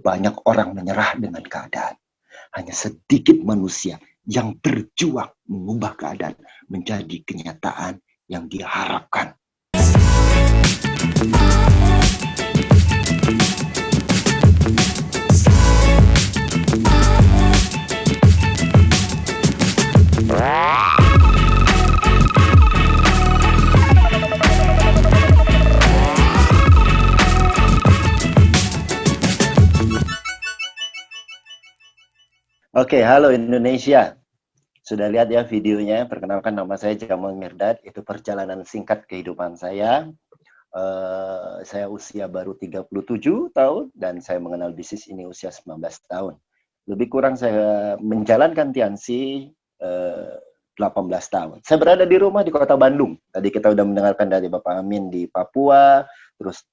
banyak orang menyerah dengan keadaan. Hanya sedikit manusia yang berjuang mengubah keadaan menjadi kenyataan yang diharapkan. Oke, halo Indonesia. Sudah lihat ya videonya? Perkenalkan, nama saya Jamal Mirdad. Itu perjalanan singkat kehidupan saya. Saya usia baru 37 tahun dan saya mengenal bisnis ini usia 19 tahun. Lebih kurang saya menjalankan Tiansi 18 tahun. Saya berada di rumah di kota Bandung. Tadi kita udah mendengarkan dari Bapak Amin di Papua, terus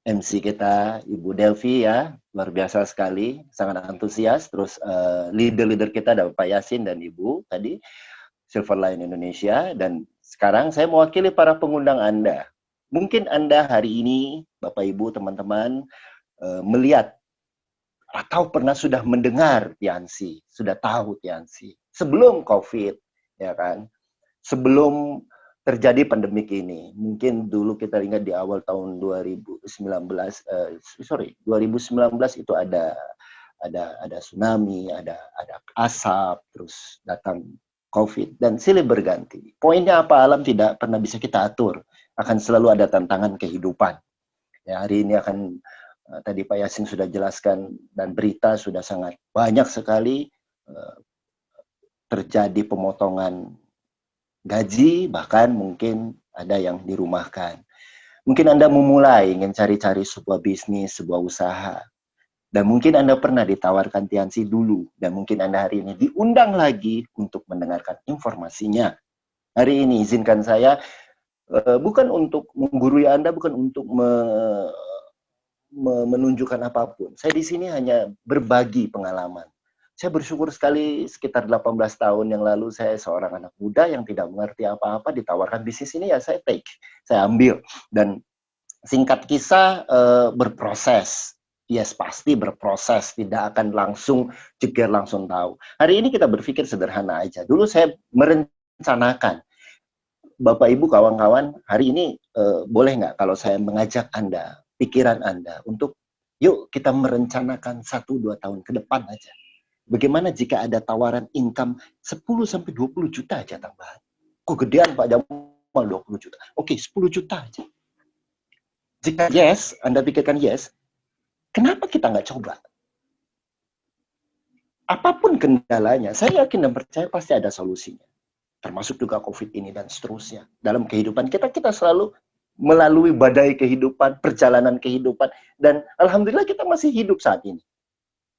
MC kita, Ibu Delvi ya, luar biasa sekali, sangat antusias. Terus leader-leader kita ada Pak Yasin dan Ibu tadi, Silverline Indonesia. Dan sekarang saya mewakili para pengundang Anda. Mungkin Anda hari ini, Bapak Ibu, teman-teman, melihat atau pernah sudah mendengar Tiansi, sudah tahu Tiansi. Sebelum COVID, ya kan? Sebelum terjadi pandemik ini. Mungkin dulu kita ingat di awal tahun 2019 itu ada tsunami, ada asap, terus datang COVID dan silih berganti. Poinnya apa? Alam tidak pernah bisa kita atur. Akan selalu ada tantangan kehidupan. Ya, hari ini akan tadi Pak Yasin sudah jelaskan dan berita sudah sangat banyak sekali terjadi pemotongan gaji, bahkan mungkin ada yang dirumahkan. Mungkin Anda memulai, ingin cari-cari sebuah bisnis, sebuah usaha. Dan mungkin Anda pernah ditawarkan Tiansi dulu. Dan mungkin Anda hari ini diundang lagi untuk mendengarkan informasinya. Hari ini izinkan saya, bukan untuk menggurui Anda, bukan untuk menunjukkan apapun. Saya di sini hanya berbagi pengalaman. Saya bersyukur sekali sekitar 18 tahun yang lalu saya seorang anak muda yang tidak mengerti apa-apa ditawarkan bisnis ini, ya saya take, saya ambil. Dan singkat kisah berproses. Yes, pasti berproses, tidak akan langsung jeger langsung tahu. Hari ini kita berpikir sederhana aja. Dulu saya merencanakan, Bapak Ibu kawan-kawan, hari ini boleh nggak kalau saya mengajak Anda, pikiran Anda untuk yuk kita merencanakan 1-2 tahun ke depan aja. Bagaimana jika ada tawaran income 10-20 juta aja tambahan? Kok gedean Pak Jamal 20 juta? Oke, 10 juta aja. Jika yes, Anda pikirkan yes, kenapa kita nggak coba? Apapun kendalanya, saya yakin dan percaya pasti ada solusinya. Termasuk juga COVID ini dan seterusnya. Dalam kehidupan kita selalu melalui badai kehidupan, perjalanan kehidupan. Dan Alhamdulillah kita masih hidup saat ini.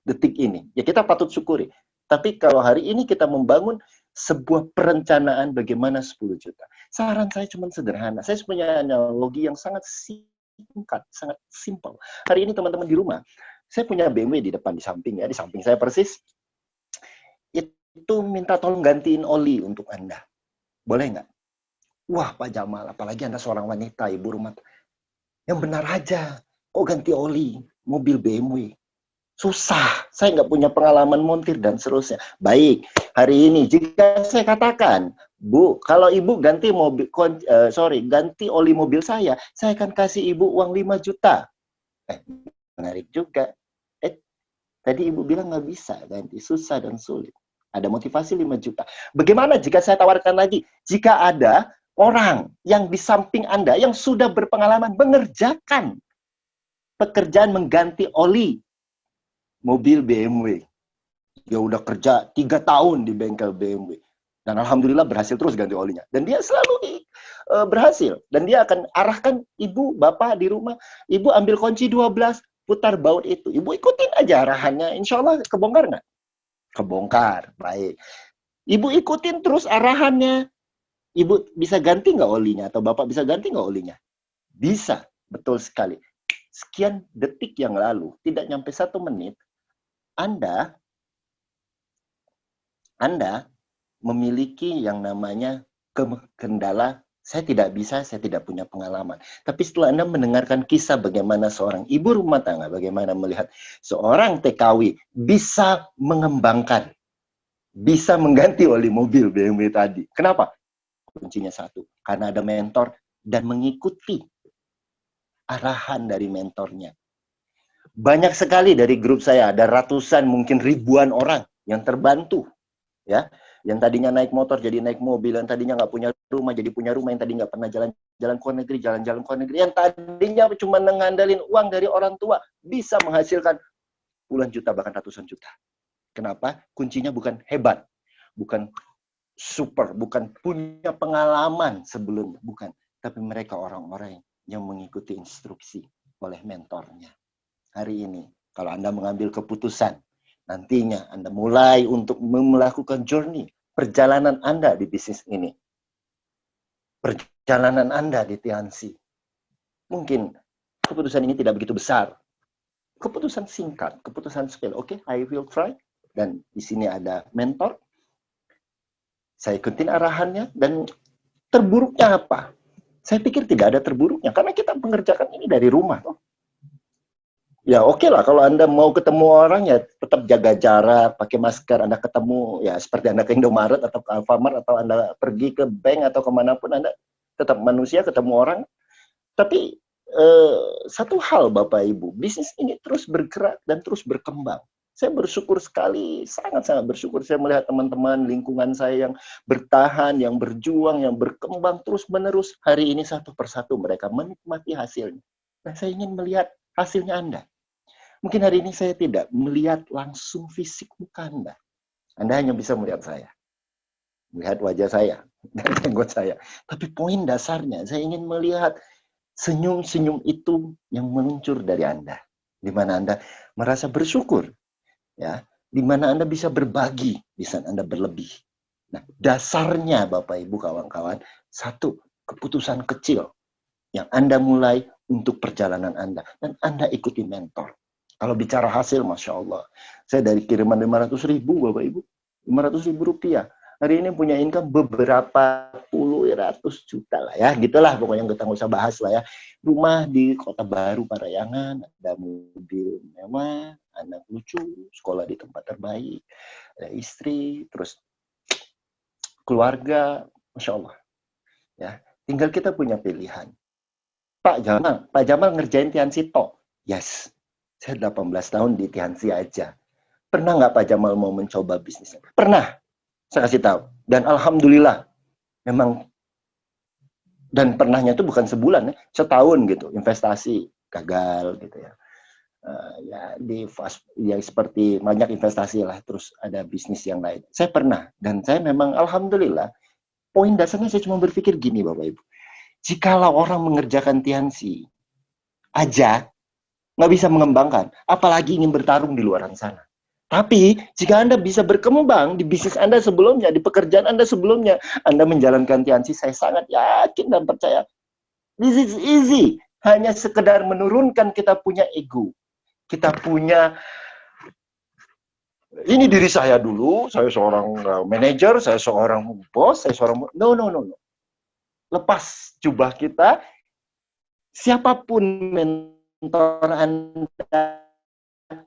Detik ini, ya kita patut syukuri. Tapi kalau hari ini kita membangun sebuah perencanaan bagaimana 10 juta. Saran saya cuma sederhana. Saya punya analogi yang sangat singkat, sangat simpel. Hari ini teman-teman di rumah, saya punya BMW di depan, di samping ya, di samping saya persis. Itu minta tolong gantiin oli untuk Anda. Boleh nggak? Wah Pak Jamal, apalagi Anda seorang wanita, ibu rumah. Yang benar aja, kok ganti oli mobil BMW? Susah, saya nggak punya pengalaman montir dan seterusnya. Baik, hari ini jika saya katakan, Bu, kalau Ibu ganti ganti oli mobil saya akan kasih Ibu uang 5 juta. Menarik juga. Tadi Ibu bilang nggak bisa ganti, susah dan sulit. Ada motivasi 5 juta. Bagaimana jika saya tawarkan lagi? Jika ada orang yang di samping Anda yang sudah berpengalaman mengerjakan pekerjaan mengganti oli mobil BMW. Dia udah kerja 3 tahun di bengkel BMW. Dan Alhamdulillah berhasil terus ganti olinya. Dan dia selalu berhasil. Dan dia akan arahkan Ibu, Bapak di rumah. Ibu ambil kunci 12, putar baut itu. Ibu ikutin aja arahannya. Insya Allah kebongkar nggak? Kebongkar. Baik. Ibu ikutin terus arahannya. Ibu bisa ganti nggak olinya? Atau Bapak bisa ganti nggak olinya? Bisa. Betul sekali. Sekian detik yang lalu, tidak nyampe 1 menit, Anda memiliki yang namanya kendala Saya tidak bisa, saya tidak punya pengalaman. Tapi setelah Anda mendengarkan kisah bagaimana seorang ibu rumah tangga, bagaimana melihat seorang TKW bisa mengembangkan, bisa mengganti oli mobil BMW tadi. Kenapa? Kuncinya satu, karena ada mentor dan mengikuti arahan dari mentornya. Banyak sekali dari grup saya, ada ratusan, mungkin ribuan orang yang terbantu. Ya, yang tadinya naik motor jadi naik mobil, yang tadinya nggak punya rumah jadi punya rumah, yang tadi nggak pernah jalan-jalan ke luar negeri, jalan-jalan ke luar negeri, yang tadinya cuma mengandalkan uang dari orang tua, bisa menghasilkan puluhan juta, bahkan ratusan juta. Kenapa? Kuncinya bukan hebat, bukan super, bukan punya pengalaman sebelumnya, bukan. Tapi mereka orang-orang yang mengikuti instruksi oleh mentornya. Hari ini, kalau Anda mengambil keputusan, nantinya Anda mulai untuk melakukan journey, perjalanan Anda di bisnis ini. Perjalanan Anda di Tianxi. Mungkin keputusan ini tidak begitu besar. Keputusan singkat, keputusan skill. Oke, I will try. Dan di sini ada mentor. Saya ikutin arahannya, dan terburuknya apa? Saya pikir tidak ada terburuknya, karena kita mengerjakan ini dari rumah. Ya oke lah, kalau Anda mau ketemu orang ya tetap jaga jarak, pakai masker. Anda ketemu ya seperti Anda ke Indomaret atau ke Alfamart, atau Anda pergi ke bank atau kemanapun, Anda tetap manusia, ketemu orang. Tapi satu hal Bapak Ibu, bisnis ini terus bergerak dan terus berkembang. Saya bersyukur sekali, sangat-sangat bersyukur saya melihat teman-teman lingkungan saya yang bertahan, yang berjuang, yang berkembang terus-menerus. Hari ini satu persatu mereka menikmati hasilnya. Nah, saya ingin melihat hasilnya Anda. Mungkin hari ini saya tidak melihat langsung fisik muka Anda. Anda hanya bisa melihat saya. Melihat wajah saya dan jenggot saya. Tapi poin dasarnya, saya ingin melihat senyum-senyum itu yang meluncur dari Anda. Di mana Anda merasa bersyukur. Ya, di mana Anda bisa berbagi di saat Anda berlebih. Nah, dasarnya Bapak Ibu kawan-kawan, satu keputusan kecil yang Anda mulai untuk perjalanan Anda. Dan Anda ikuti mentor. Kalau bicara hasil, Masya Allah. Saya dari kiriman 500.000, Bapak Ibu. 500.000 rupiah. Hari ini punya income beberapa puluh ratus juta lah ya. Gitulah pokoknya kita nggak usah bahas lah ya. Rumah di Kota Baru Parayangan, ada mobil mewah, anak lucu, sekolah di tempat terbaik, ada istri, terus keluarga, Masya Allah. Ya, tinggal kita punya pilihan. Pak Jamal ngerjain Tianxi Tok. Yes. Saya 18 tahun di Tianxi aja. Pernah nggak Pak Jamal mau mencoba bisnisnya? Pernah. Saya kasih tahu. Dan Alhamdulillah. Memang. Dan pernahnya itu bukan sebulan. Ya, setahun gitu. Investasi. Gagal gitu ya. Ya seperti banyak investasi lah. Terus ada bisnis yang lain. Saya pernah. Dan saya memang Alhamdulillah. Poin dasarnya saya cuma berpikir gini Bapak Ibu. Jikalau orang mengerjakan Tianxi aja, nggak bisa mengembangkan, apalagi ingin bertarung di luar sana. Tapi, jika Anda bisa berkembang di bisnis Anda sebelumnya, di pekerjaan Anda sebelumnya, Anda menjalankan Tianxi, saya sangat yakin dan percaya, this is easy. Hanya sekedar menurunkan kita punya ego. Kita punya, ini diri saya dulu, saya seorang manajer, saya seorang bos, saya seorang, no. Lepas jubah kita, siapapun mentor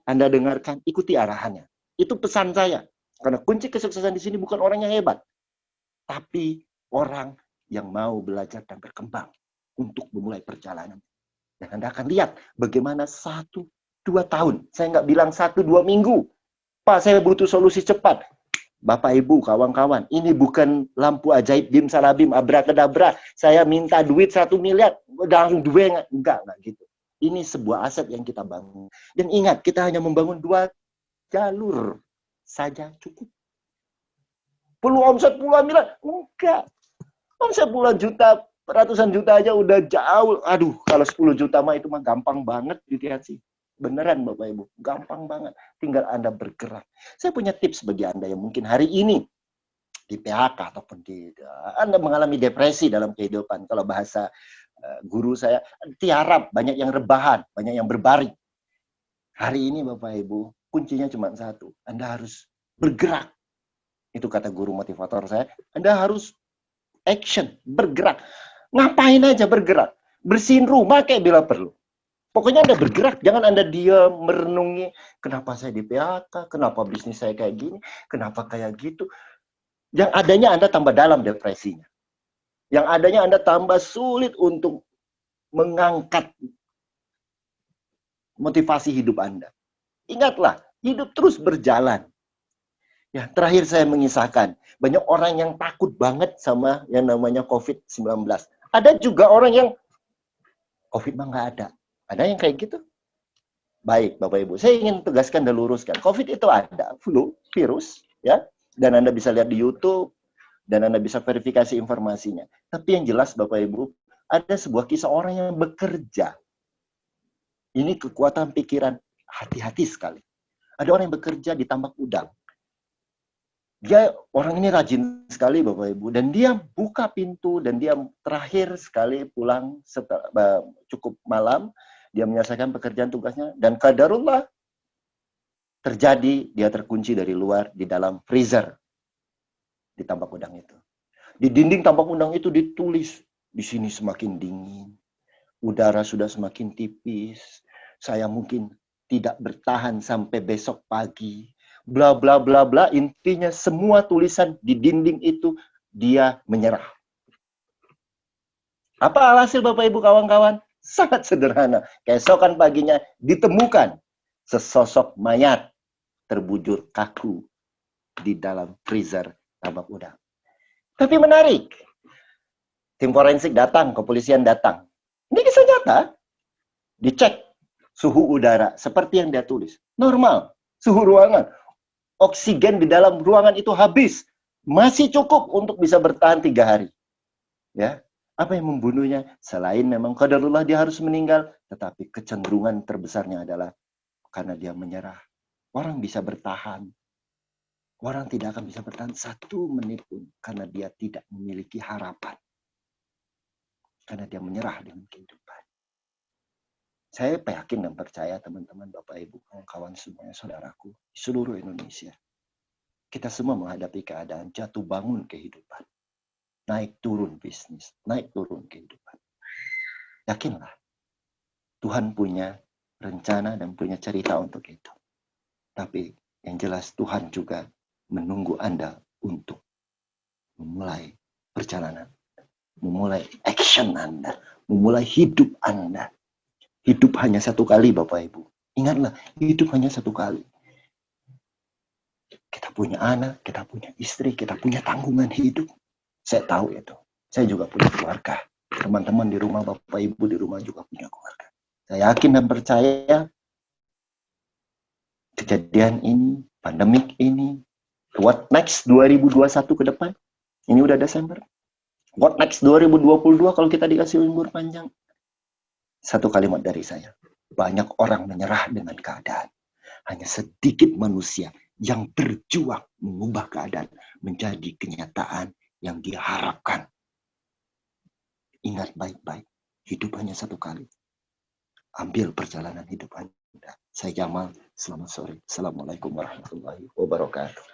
Anda dengarkan, ikuti arahannya. Itu pesan saya. Karena kunci kesuksesan di sini bukan orang yang hebat, tapi orang yang mau belajar dan berkembang untuk memulai perjalanan. Dan Anda akan lihat bagaimana 1-2 tahun. Saya nggak bilang 1-2 minggu. Pak, saya butuh solusi cepat. Bapak, Ibu, kawan-kawan, ini bukan lampu ajaib, bim salabim, abrakadabra. Saya minta duit 1 miliar, udah langsung duit. Enggak gitu. Ini sebuah aset yang kita bangun. Dan ingat, kita hanya membangun 2 jalur saja cukup. Perlu omset puluhan miliar? Enggak. Omset puluhan juta, ratusan juta aja udah jauh. Aduh, kalau 10 juta mah itu mah gampang banget di Tianxi. Beneran Bapak Ibu, gampang banget. Tinggal Anda bergerak. Saya punya tips bagi Anda yang mungkin hari ini di PHK ataupun Anda mengalami depresi dalam kehidupan. Kalau bahasa guru saya, tiarap, banyak yang rebahan, banyak yang berbaring. Hari ini Bapak Ibu, kuncinya cuma satu. Anda harus bergerak. Itu kata guru motivator saya. Anda harus action, bergerak. Ngapain aja bergerak. Bersihin rumah kayak bila perlu. Pokoknya Anda bergerak, jangan Anda diam merenungi, kenapa saya di PHK, kenapa bisnis saya kayak gini, kenapa kayak gitu. Yang adanya Anda tambah dalam depresinya. Yang adanya Anda tambah sulit untuk mengangkat motivasi hidup Anda. Ingatlah, hidup terus berjalan. Ya, terakhir saya mengisahkan, banyak orang yang takut banget sama yang namanya COVID-19. Ada juga orang yang COVID mah nggak ada. Ada yang kayak gitu. Baik, Bapak Ibu, saya ingin tegaskan dan luruskan. COVID itu ada, flu, virus, ya. Dan Anda bisa lihat di YouTube, dan Anda bisa verifikasi informasinya. Tapi yang jelas, Bapak Ibu, ada sebuah kisah orang yang bekerja. Ini kekuatan pikiran, hati-hati sekali. Ada orang yang bekerja di tambak udang. Dia, orang ini rajin sekali, Bapak Ibu, dan dia buka pintu, dan dia terakhir sekali pulang setelah, cukup malam, dia menyelesaikan pekerjaan tugasnya, dan qadarullah terjadi, dia terkunci dari luar di dalam freezer di tambak udang itu. Di dinding tambak udang itu ditulis, di sini semakin dingin, udara sudah semakin tipis, saya mungkin tidak bertahan sampai besok pagi, bla bla bla bla. Intinya semua tulisan di dinding itu dia menyerah. Apa alhasil Bapak Ibu kawan-kawan? Sangat sederhana. Keesokan paginya ditemukan sesosok mayat terbujur kaku di dalam freezer tambak udang. Tapi menarik. Tim forensik datang, kepolisian datang. Ini kisah nyata. Dicek suhu udara seperti yang dia tulis. Normal. Suhu ruangan. Oksigen di dalam ruangan itu habis. Masih cukup untuk bisa bertahan 3 hari. Ya. Apa yang membunuhnya? Selain memang qadarullah dia harus meninggal, tetapi kecenderungan terbesarnya adalah karena dia menyerah. Orang bisa bertahan. Orang tidak akan bisa bertahan 1 menit pun karena dia tidak memiliki harapan. Karena dia menyerah dengan kehidupan. Saya yakin dan percaya teman-teman, Bapak, Ibu, kawan-kawan semuanya, saudaraku, di seluruh Indonesia. Kita semua menghadapi keadaan jatuh bangun kehidupan. Naik turun bisnis, naik turun kehidupan. Yakinlah, Tuhan punya rencana dan punya cerita untuk itu. Tapi yang jelas Tuhan juga menunggu Anda untuk memulai perjalanan, memulai action Anda, memulai hidup Anda. Hidup hanya 1 kali, Bapak Ibu. Ingatlah, hidup hanya 1 kali. Kita punya anak, kita punya istri, kita punya tanggungan hidup. Saya tahu itu. Saya juga punya keluarga. Teman-teman di rumah, Bapak Ibu di rumah juga punya keluarga. Saya yakin dan percaya kejadian ini, pandemik ini, what next 2021 ke depan, ini udah Desember. What next 2022 kalau kita dikasih libur panjang? 1 kalimat dari saya. Banyak orang menyerah dengan keadaan. Hanya sedikit manusia yang berjuang mengubah keadaan menjadi kenyataan yang dia harapkan. Ingat baik-baik, hidup hanya 1 kali. Ambil perjalanan hidup Anda. Saya Jamal, selamat sore. Assalamualaikum warahmatullahi wabarakatuh.